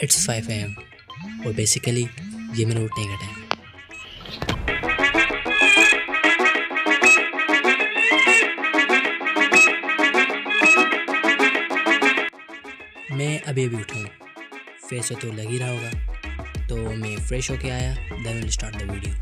It's 5 AM और basically ये मेरा उठने का टाइम। मैं अभी अभी उठा हूँ, फेस तो लग ही रहा होगा, तो मैं फ्रेश होके आया, then will start the video.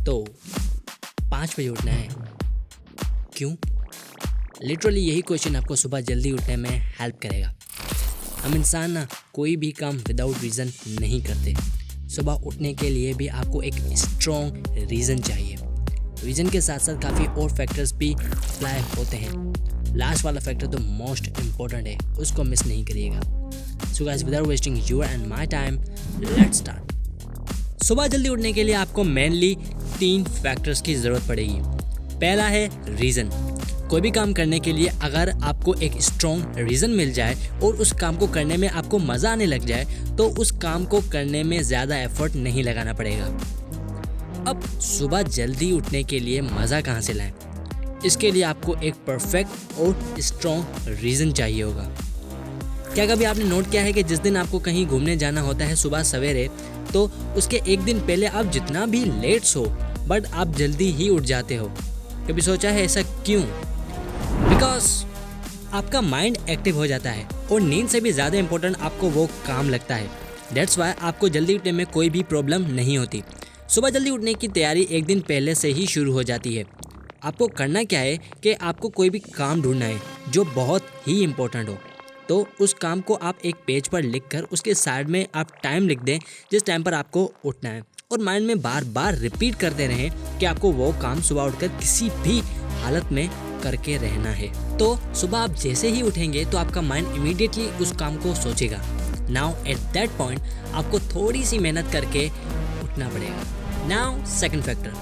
तो 5 बजे उठना है, क्यों? लिटरली यही क्वेश्चन आपको सुबह जल्दी उठने में हेल्प करेगा। हम इंसान ना कोई भी काम विदाउट रीज़न नहीं करते। सुबह उठने के लिए भी आपको एक स्ट्रॉन्ग रीज़न चाहिए। रीज़न के साथ साथ काफ़ी और फैक्टर्स भी अप्लाई होते हैं। लास्ट वाला फैक्टर तो मोस्ट इम्पोर्टेंट है, उसको मिस नहीं करिएगा। So guys, without wasting your and my time, let's start. सुबह जल्दी उठने के लिए आपको मेनली 3 फैक्टर्स की ज़रूरत पड़ेगी। पहला है रीज़न। कोई भी काम करने के लिए अगर आपको एक स्ट्रॉन्ग रीज़न मिल जाए और उस काम को करने में आपको मज़ा आने लग जाए तो उस काम को करने में ज़्यादा एफर्ट नहीं लगाना पड़ेगा। अब सुबह जल्दी उठने के लिए मज़ा कहाँ से लाएं? इसके लिए आपको एक परफेक्ट और स्ट्रॉन्ग रीज़न चाहिए होगा। क्या कभी आपने नोट किया है कि जिस दिन आपको कहीं घूमने जाना होता है सुबह सवेरे, तो उसके एक दिन पहले आप जितना भी लेट सो बट आप जल्दी ही उठ जाते हो? कभी सोचा है ऐसा क्यों? बिकॉज आपका माइंड एक्टिव हो जाता है और नींद से भी ज़्यादा इम्पोर्टेंट आपको वो काम लगता है। दैट्स वाई आपको जल्दी उठने में कोई भी प्रॉब्लम नहीं होती। सुबह जल्दी उठने की तैयारी एक दिन पहले से ही शुरू हो जाती है। आपको करना क्या है कि आपको कोई भी काम ढूंढना है जो बहुत ही इम्पोर्टेंट हो। तो उस काम को आप एक पेज पर लिखकर उसके साइड में आप टाइम लिख दें जिस टाइम पर आपको उठना है, और माइंड में बार बार रिपीट करते रहें कि आपको वो काम सुबह उठकर किसी भी हालत में करके रहना है। तो सुबह आप जैसे ही उठेंगे तो आपका माइंड इमीडिएटली उस काम को सोचेगा। नाउ एट दैट पॉइंट आपको थोड़ी सी मेहनत करके उठना पड़ेगा। नाउ सेकंड फैक्टर,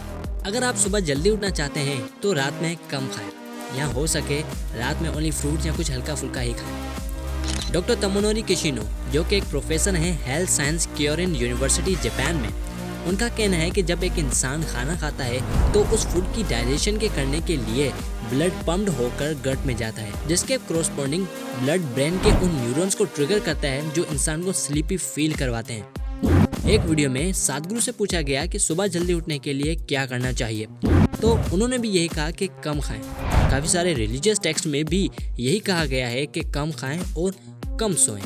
अगर आप सुबह जल्दी उठना चाहते हैं तो रात में कम खाएं, या हो सके रात में ओनली फ्रूट्स या कुछ हल्का फुल्का ही खाएं। डॉक्टर तमोनोरी किशिनो, जो कि एक प्रोफेसर हैं हेल्थ साइंस क्योरिन यूनिवर्सिटी जापान में, उनका कहना है कि जब एक इंसान खाना खाता है तो उस फूड की डाइजेशन के करने के लिए ब्लड पंप्ड होकर गट में जाता है, जिसके कोरस्पॉन्डिंग ब्लड ब्रेन के उन न्यूरॉन्स को ट्रिगर करता है जो इंसान को स्लीपी फील करवाते हैं। एक वीडियो में सदगुरु से पूछा गया कि सुबह जल्दी उठने के लिए क्या करना चाहिए, तो उन्होंने भी यही कहा कि कम खाएं। काफ़ी सारे रिलीजियस टेक्स्ट में भी यही कहा गया है कि कम खाएं और कम सोएं।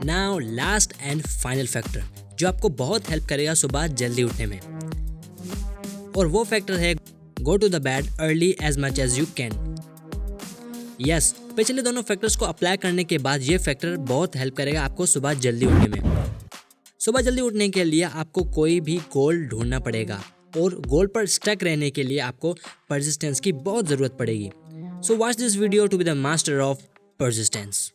Now last and final factor जो आपको बहुत हेल्प करेगा सुबह जल्दी उठने में, और वो फैक्टर है go to the bed early as much as you can. Yes, पिछले दोनों फैक्टर्स को अप्लाई करने के बाद ये फैक्टर बहुत हेल्प करेगा आपको सुबह जल्दी उठने में। सुबह जल्दी उठने के लिए आपको कोई भी गोल ढूंढना पड़ेगा, और गोल पर स्टक रहने के लिए आपको परसिस्टेंस की बहुत ज़रूरत पड़ेगी। So watch this video to be the master of persistence.